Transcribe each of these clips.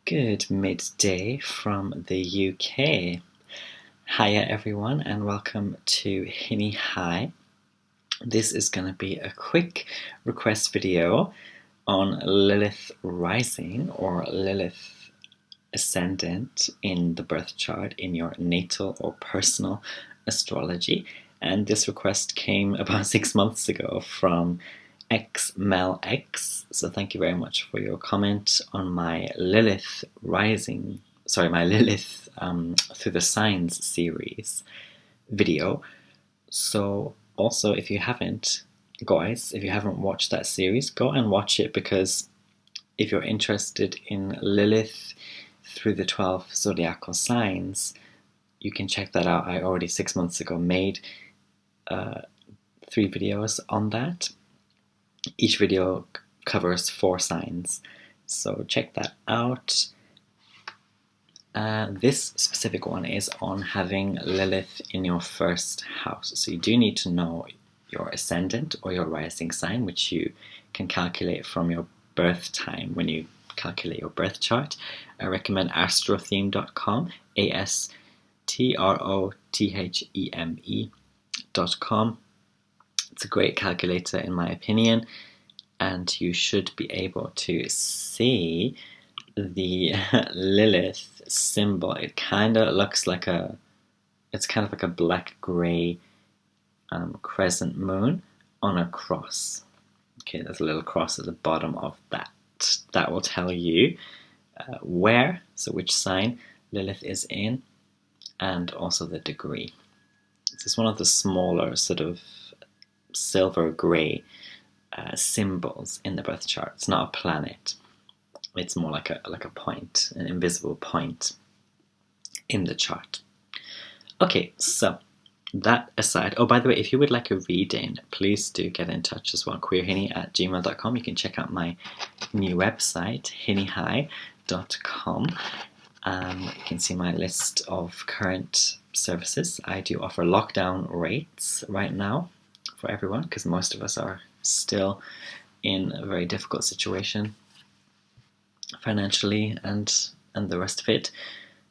Good midday from the UK. Hiya everyone and welcome to Hinny High. This is going to be a quick request video on Lilith Rising or Lilith Ascendant in the birth chart in your natal or personal astrology. And this request came about 6 months ago from XmelX. So thank you very much for your comment on my Lilith Rising, my Lilith through the Signs series video. So also, if you haven't watched that series, go and watch it, because if you're interested in Lilith through the 12 zodiacal signs, you can check that out. I already 6 months ago made 3 videos on that. Each video covers 4 signs, so check that out. This specific one is on having Lilith in your first house. So you do need to know your ascendant or your rising sign, which you can calculate from your birth time when you calculate your birth chart. I recommend astrotheme.com, astrotheme.com. It's a great calculator in my opinion, and you should be able to see the Lilith symbol. It kind of looks like it's kind of like a black-grey crescent moon on a cross. Okay, there's a little cross at the bottom of that. That will tell you which sign Lilith is in, and also the degree. This is one of the smaller sort of silver grey symbols in the birth chart. It's not a planet. It's more like a point, an invisible point in the chart. Okay, so that aside, oh, by the way, if you would like a reading, please do get in touch as well, queerhinny@gmail.com. You can check out my new website, hinnyhigh.com. You can see my list of current services. I do offer lockdown rates right now for everyone, because most of us are still in a very difficult situation financially and the rest of it.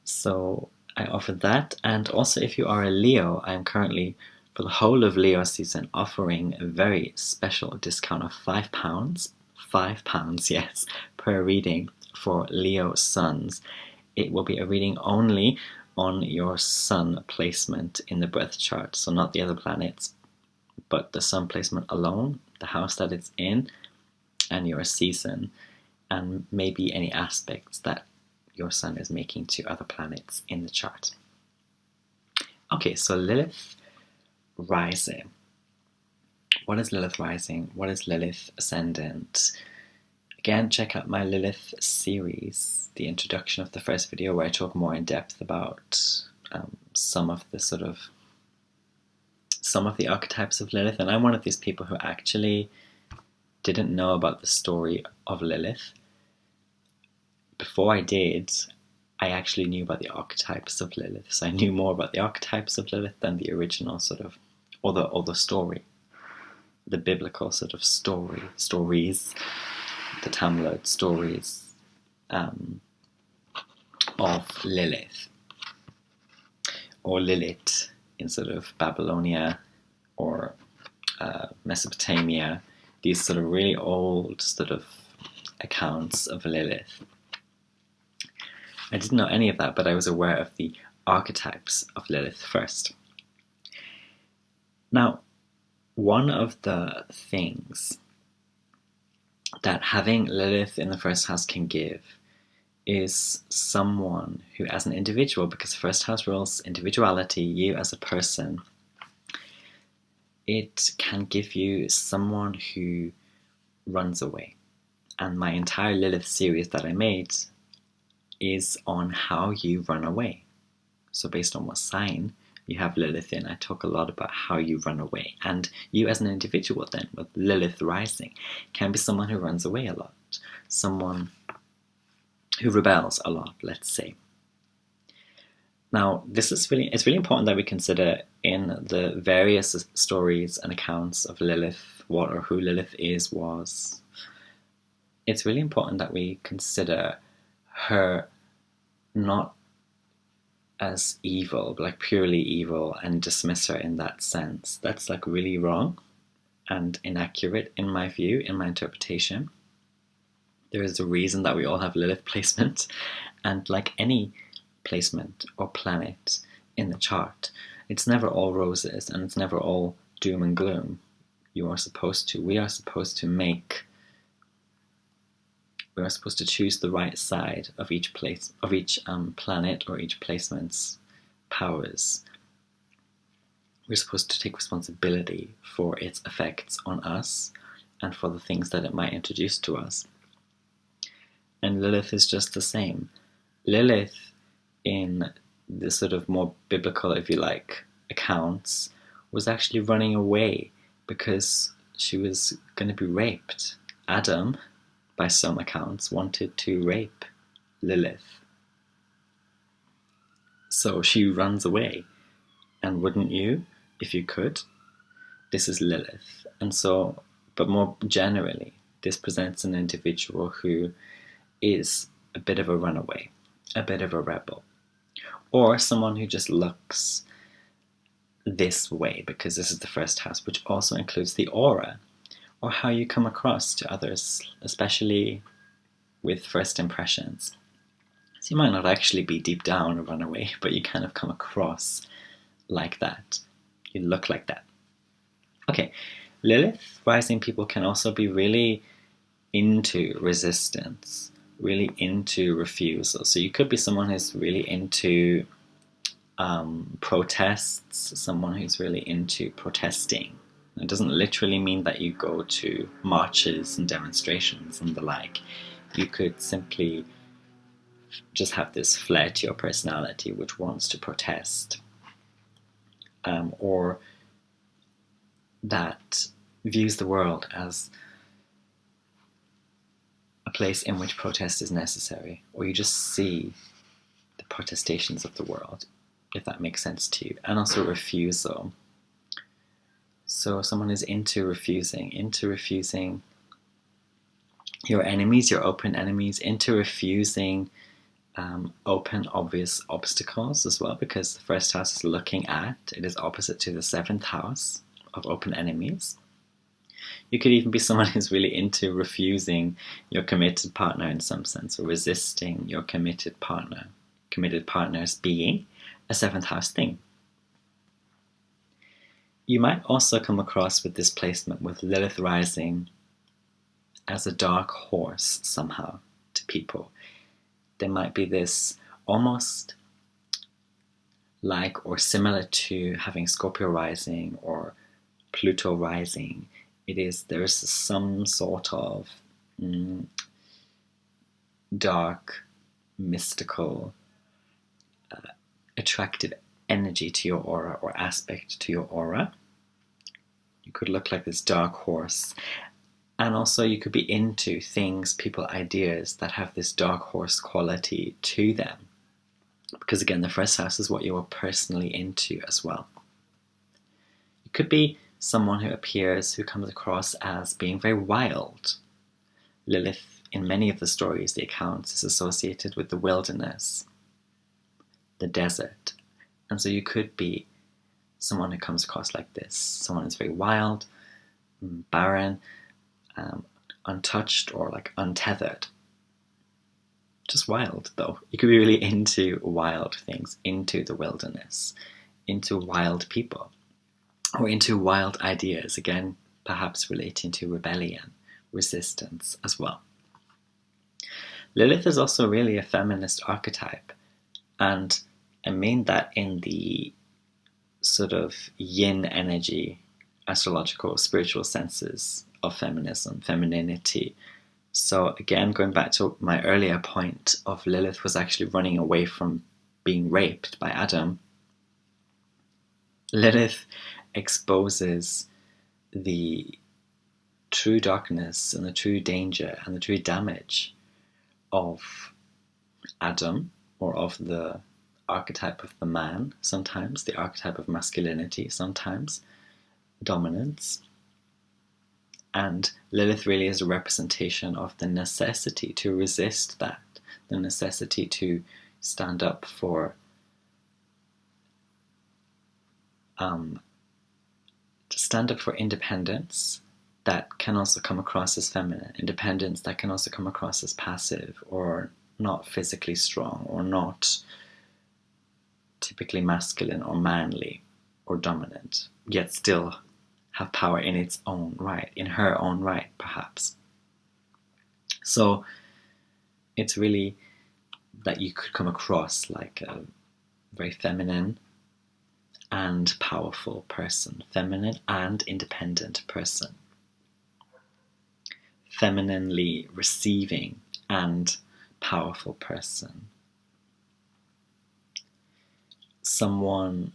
So I offer that. And also, if you are a Leo, I'm currently, for the whole of Leo season, offering a very special discount of £5, yes, per reading for Leo suns. It will be a reading only on your sun placement in the birth chart, so not the other planets, but the sun placement alone, the house that it's in, and your season, and maybe any aspects that your sun is making to other planets in the chart. Okay, so Lilith Rising. What is Lilith Rising? What is Lilith Ascendant? Again, check out my Lilith series, the introduction of the first video, where I talk more in depth about some of the archetypes of Lilith. And I'm one of these people who actually didn't know about the story of Lilith. Before I did, I actually knew about the archetypes of Lilith. So I knew more about the archetypes of Lilith than the original or the story, the biblical sort of stories, the Talmud stories of Lilith, or Lilith in sort of Babylonia or Mesopotamia, these sort of really old sort of accounts of Lilith. I didn't know any of that, but I was aware of the archetypes of Lilith first. Now, one of the things that having Lilith in the first house can give is someone who, as an individual, because the first house rules individuality, you as a person, it can give you someone who runs away. And my entire Lilith series that I made is on how you run away. So based on what sign you have Lilith in, I talk a lot about how you run away. And you as an individual then, with Lilith Rising, can be someone who runs away a lot, someone who rebels a lot, let's say. Now, it's really important that we consider in the various stories and accounts of Lilith, what or who Lilith was. It's really important that we consider her not as evil, like purely evil, and dismiss her in that sense. That's like really wrong and inaccurate in my view, in my interpretation. There is a reason that we all have Lilith placement, and like any placement or planet in the chart, it's never all roses and it's never all doom and gloom. We are supposed to choose the right side of each planet or each placement's powers. We're supposed to take responsibility for its effects on us and for the things that it might introduce to us. And Lilith is just the same. Lilith, in the sort of more biblical, if you like, accounts, was actually running away because she was going to be raped. Adam, by some accounts, wanted to rape Lilith. So she runs away. And wouldn't you, if you could? This is Lilith. And so, but more generally, this presents an individual who is a bit of a runaway, a bit of a rebel, or someone who just looks this way because this is the first house, which also includes the aura, or how you come across to others, especially with first impressions. So you might not actually be deep down a runaway, but you kind of come across like that. You look like that. Okay, Lilith rising people can also be really into resistance, really into refusal. So you could be someone who's really into protests, someone who's really into protesting. It doesn't literally mean that you go to marches and demonstrations and the like. You could simply just have this flair to your personality which wants to protest, or that views the world as a place in which protest is necessary, or you just see the protestations of the world, if that makes sense to you. And also refusal. So someone is into refusing your enemies, your open enemies, into refusing open, obvious obstacles as well, because the first house is looking at, it is opposite to the 7th house of open enemies. You could even be someone who's really into refusing your committed partner in some sense, or resisting your committed partner. Committed partners being a 7th house thing. You might also come across with this placement with Lilith rising as a dark horse somehow to people. There might be this almost like or similar to having Scorpio rising or Pluto rising. There is some sort of dark, mystical, attractive energy to your aura or aspect to your aura. You could look like this dark horse. And also you could be into things, people, ideas that have this dark horse quality to them. Because again, the first house is what you are personally into as well. You could be someone who comes across as being very wild. Lilith, in many of the stories, the accounts, is associated with the wilderness, the desert. And so you could be someone who comes across like this. Someone who's very wild, barren, untouched, or like untethered. Just wild, though. You could be really into wild things, into the wilderness, into wild people, or into wild ideas, again, perhaps relating to rebellion, resistance as well. Lilith is also really a feminist archetype, and I mean that in the sort of yin energy, astrological, spiritual senses of feminism, femininity. So again, going back to my earlier point of Lilith was actually running away from being raped by Adam. Lilith exposes the true darkness and the true danger and the true damage of Adam, or of the archetype of the man, sometimes the archetype of masculinity, sometimes dominance. And Lilith really is a representation of the necessity to resist that, the necessity to stand up for independence that can also come across as feminine, independence that can also come across as passive or not physically strong or not typically masculine or manly or dominant, yet still have power in its own right, in her own right, perhaps. So it's really that you could come across like a very feminine and powerful person, feminine and independent person, femininely receiving and powerful person, someone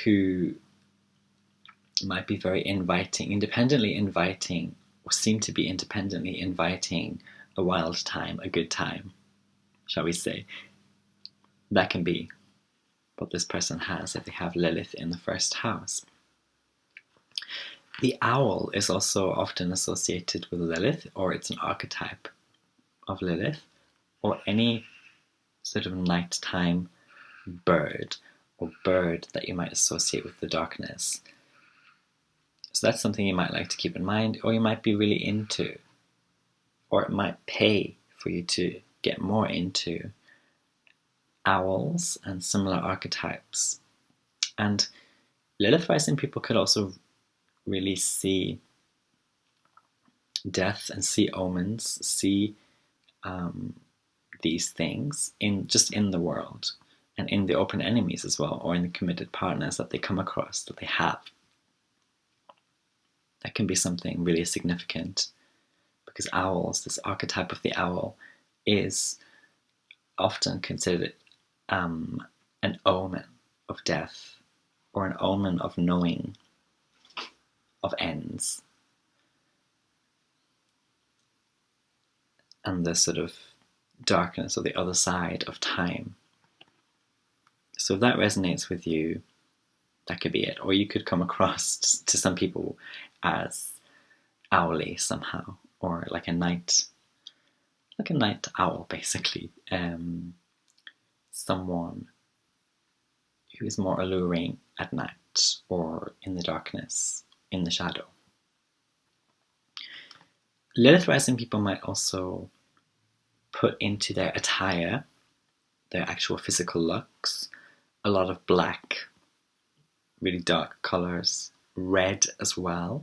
who might be very inviting, independently inviting, or seem to be independently inviting a wild time, a good time, shall we say. That can be what this person has if they have Lilith in the first house. The owl is also often associated with Lilith, or it's an archetype of Lilith, or any sort of nighttime bird or bird that you might associate with the darkness. So that's something you might like to keep in mind, or you might be really into, or it might pay for you to get more into owls and similar archetypes. And Lilith Rising people could also really see death and see omens, see these things in the world and in the open enemies as well, or in the committed partners that they come across, that they have. That can be something really significant, because owls, this archetype of the owl, is often considered an omen of death, or an omen of knowing of ends, and the sort of darkness or the other side of time. So if that resonates with you, that could be it. Or you could come across to some people as owly somehow, or like a night owl, basically. Someone who is more alluring at night or in the darkness, in the shadow. Lilith Rising people might also put into their attire, their actual physical looks, a lot of black, really dark colours, red as well.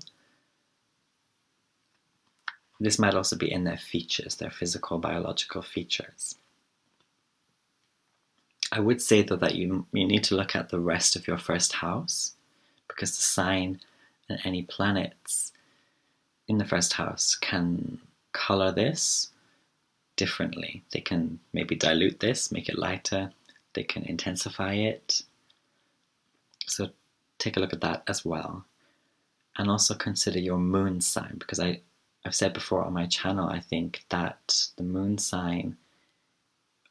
This might also be in their features, their physical, biological features. I would say though that you need to look at the rest of your first house, because the sign and any planets in the first house can colour this differently. They can maybe dilute this, make it lighter, they can intensify it. So take a look at that as well. And also consider your moon sign, because I've said before on my channel, I think that the moon sign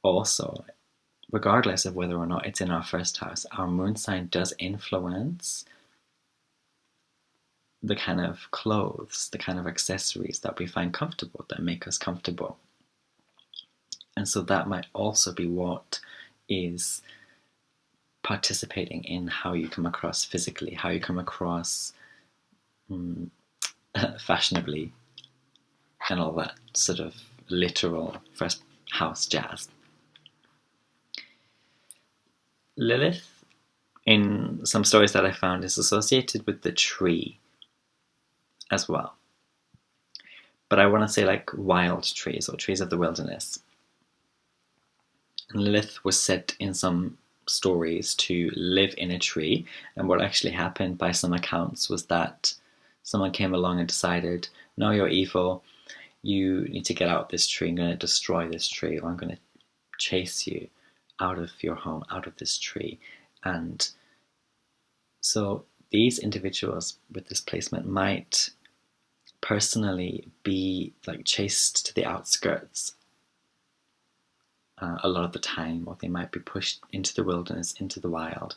also, regardless of whether or not it's in our first house, our moon sign does influence the kind of clothes, the kind of accessories that we find comfortable, that make us comfortable. And so that might also be what is participating in how you come across physically, how you come across fashionably, and all that sort of literal first house jazz. Lilith, in some stories that I found, is associated with the tree as well. But I want to say like wild trees, or trees of the wilderness. And Lilith was said in some stories to live in a tree, and what actually happened by some accounts was that someone came along and decided, no, you're evil, you need to get out this tree, I'm going to destroy this tree, or I'm going to chase you out of your home, out of this tree. And so these individuals with this placement might personally be like chased to the outskirts a lot of the time, or they might be pushed into the wilderness, into the wild,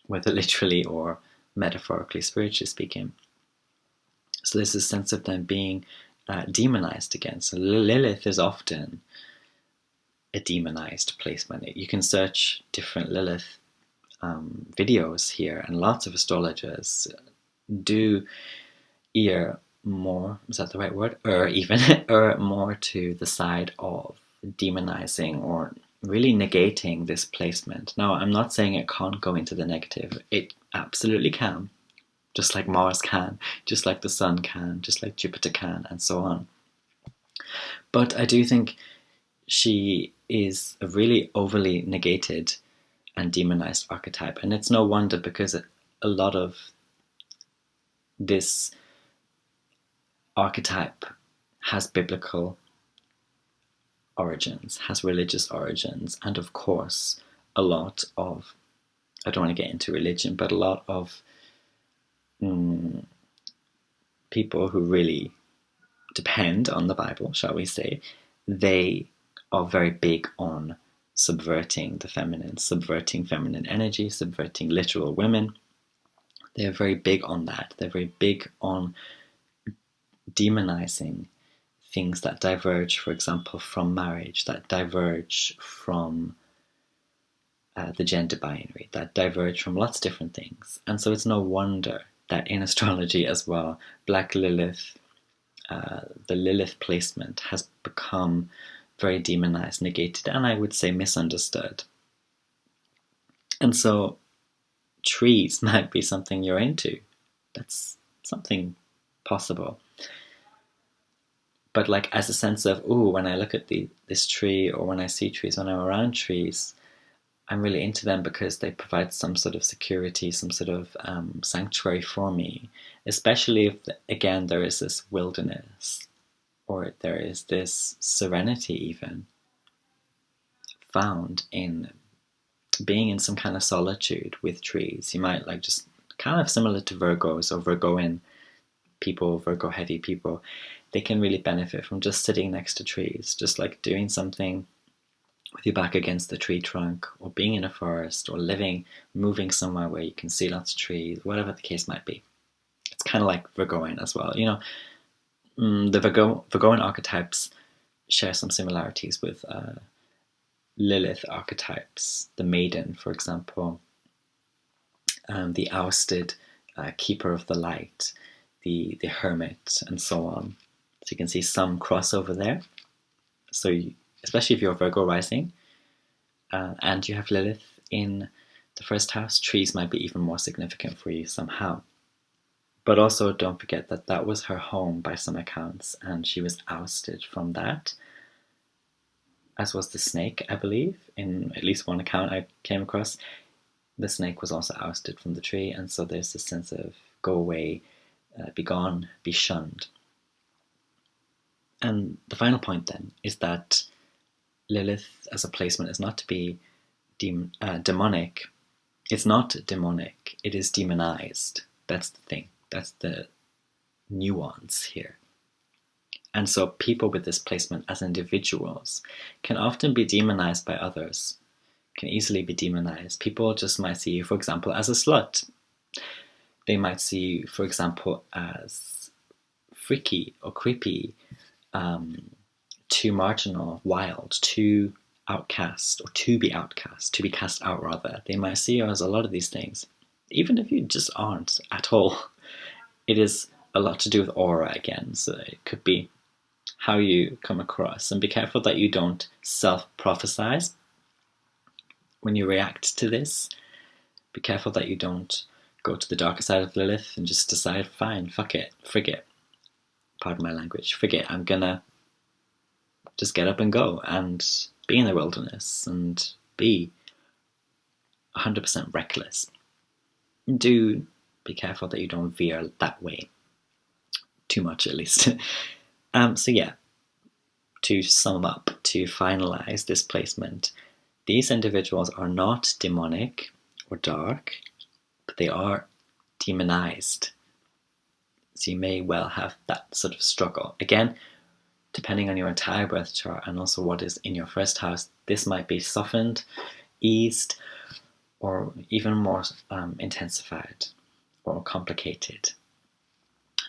whether literally or metaphorically, spiritually speaking. So there's a sense of them being demonized again. So Lilith is often a demonized placement. You can search different Lilith videos here, and lots of astrologers do err more, is that the right word? Even more to the side of demonizing or really negating this placement. Now, I'm not saying it can't go into the negative. It absolutely can, just like Mars can, just like the Sun can, just like Jupiter can, and so on. But I do think she is a really overly negated and demonized archetype, and it's no wonder, because a lot of this archetype has biblical origins, has religious origins, and of course a lot of, I don't want to get into religion, but a lot of people who really depend on the Bible, shall we say, they are very big on subverting the feminine, subverting feminine energy, subverting literal women. They're very big on that. They're very big on demonizing things that diverge, for example, from marriage, that diverge from the gender binary, that diverge from lots of different things. And so it's no wonder that in astrology as well, Black Lilith, the Lilith placement, has become very demonized, negated, and I would say misunderstood. And so trees might be something you're into. That's something possible. But like as a sense of, ooh, when I look at this tree, or when I see trees, when I'm around trees, I'm really into them because they provide some sort of security, some sort of sanctuary for me, especially if, again, there is this wilderness, or there is this serenity even found in being in some kind of solitude with trees. You might like, just kind of similar to Virgos or Virgoan people, Virgo heavy people, they can really benefit from just sitting next to trees, just like doing something with your back against the tree trunk, or being in a forest, or moving somewhere where you can see lots of trees, whatever the case might be. It's kind of like Virgoan as well. You know, the Virgoan archetypes share some similarities with Lilith archetypes. The maiden, for example, the ousted keeper of the light, the hermit, and so on. So you can see some crossover there. So especially if you're Virgo rising and you have Lilith in the first house, trees might be even more significant for you somehow. But also don't forget that that was her home by some accounts, and she was ousted from that, as was the snake, I believe. In at least one account I came across, the snake was also ousted from the tree, and so there's this sense of go away, be gone, be shunned. And the final point then is that Lilith as a placement is not to be demonic. It's not demonic, it is demonized. That's the thing. That's the nuance here. And so people with this placement as individuals can often be demonized by others, can easily be demonized. People just might see you, for example, as a slut. They might see you, for example, as freaky or creepy, too marginal, wild, too outcast, or to be outcast, to be cast out rather. They might see you as a lot of these things, even if you just aren't at all. It is a lot to do with aura again, so it could be how you come across. And be careful that you don't self-prophesize when you react to this. Be careful that you don't go to the darker side of Lilith and just decide, fine, fuck it, frig it. Pardon my language, frig it. I'm gonna just get up and go and be in the wilderness and be 100% reckless. Do be careful that you don't veer that way. Too much, at least. So yeah, to sum up, to finalize this placement, these individuals are not demonic or dark, but they are demonized. So you may well have that sort of struggle. Again, depending on your entire birth chart and also what is in your first house, this might be softened, eased, or even more intensified or complicated.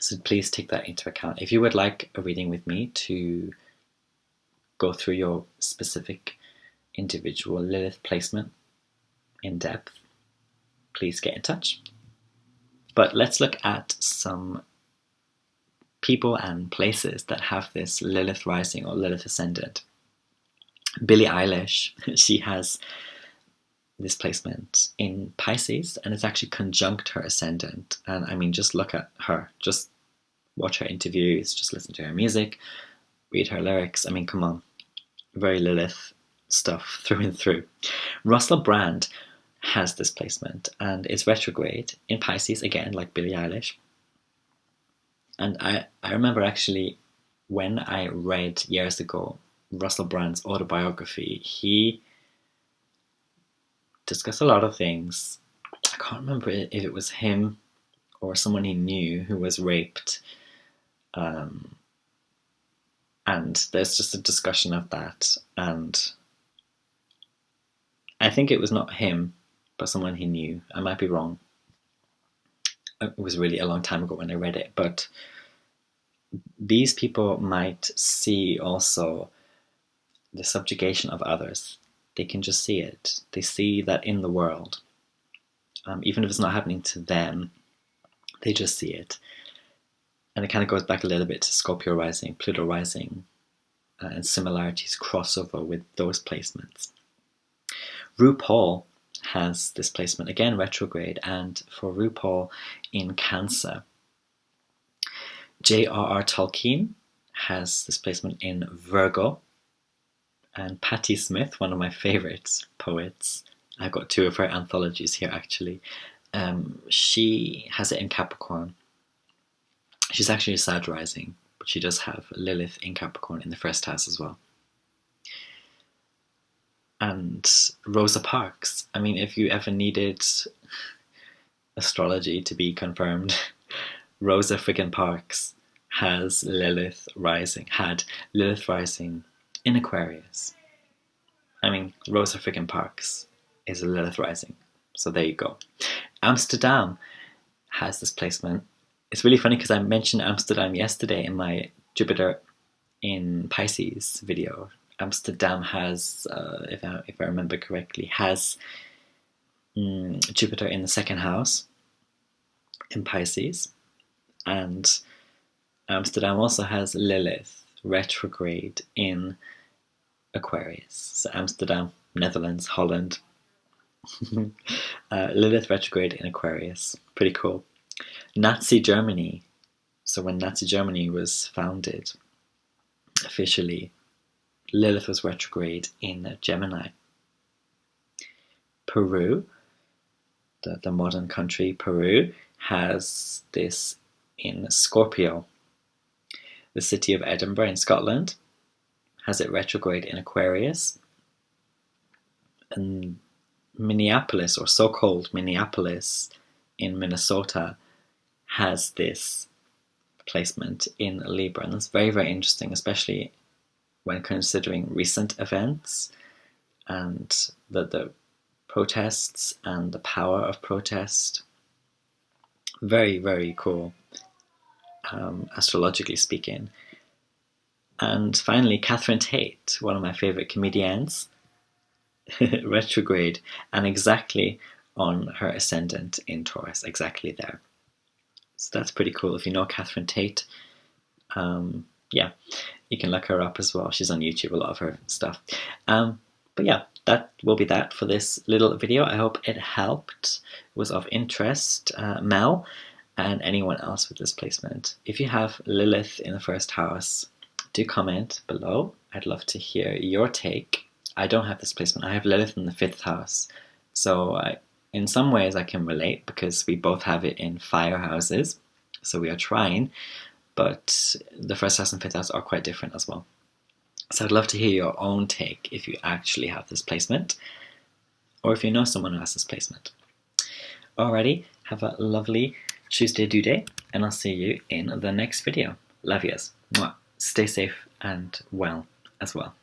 So please take that into account. If you would like a reading with me to go through your specific individual Lilith placement in depth, please get in touch. But let's look at some people and places that have this Lilith rising or Lilith ascendant. Billie Eilish, she has this placement in Pisces, and it's actually conjunct her ascendant. And I mean, just look at her, just watch her interviews, just listen to her music, read her lyrics. I mean, come on, very Lilith stuff through and through. Russell Brand has this placement and is retrograde in Pisces again, like Billie Eilish. And I remember actually when I read years ago Russell Brand's autobiography, he discussed a lot of things. I can't remember if it was him or someone he knew who was raped. And there's just a discussion of that. And I think it was not him, but someone he knew. I might be wrong. It was really a long time ago when I read it. But these people might see also the subjugation of others. They can just see it. They see that in the world. Even if it's not happening to them, they just see it. And it kind of goes back a little bit to Scorpio rising, Pluto rising, and similarities crossover with those placements. RuPaul has this placement, again retrograde, and for RuPaul in Cancer. J.R.R. Tolkien has this placement in Virgo, and Patti Smith, one of my favourite poets, I've got two of her anthologies here actually, she has it in Capricorn. She's actually a Sag rising, but she does have Lilith in Capricorn in the first house as well. And Rosa Parks, I mean, if you ever needed astrology to be confirmed, Rosa friggin' Parks has Lilith rising, had Lilith rising in Aquarius. I mean, Rosa friggin' Parks is a Lilith rising, so there you go. Amsterdam has this placement. It's really funny because I mentioned Amsterdam yesterday in my Jupiter in Pisces video. Amsterdam has, if I remember correctly, has Jupiter in the second house in Pisces, and Amsterdam also has Lilith retrograde in Aquarius. So Amsterdam, Netherlands, Holland, Lilith retrograde in Aquarius. Pretty cool. Nazi Germany. So when Nazi Germany was founded, officially, Lilith was retrograde in Gemini. Peru, the modern country Peru, has this in Scorpio. The city of Edinburgh in Scotland has it retrograde in Aquarius. And Minneapolis, or so-called Minneapolis in Minnesota, has this placement in Libra. And that's very, very interesting, especially when considering recent events and the protests and the power of protest. Very, very cool, astrologically speaking. And finally, Catherine Tate, one of my favourite comedians, retrograde, and exactly on her ascendant in Taurus, exactly there. So that's pretty cool. If you know Catherine Tate, yeah, you can look her up as well. She's on YouTube, a lot of her stuff. But yeah, that will be that for this little video. I hope it helped, was of interest, Mel, and anyone else with this placement. If you have Lilith in the first house, do comment below. I'd love to hear your take. I don't have this placement. I have Lilith in the 5th house. So in some ways I can relate because we both have it in fire houses. So we are trying, but the 1st house and 5th house are quite different as well. So I'd love to hear your own take if you actually have this placement, or if you know someone who has this placement. Alrighty, have a lovely Tuesday do day, and I'll see you in the next video. Love yous. Mwah. Stay safe and well as well.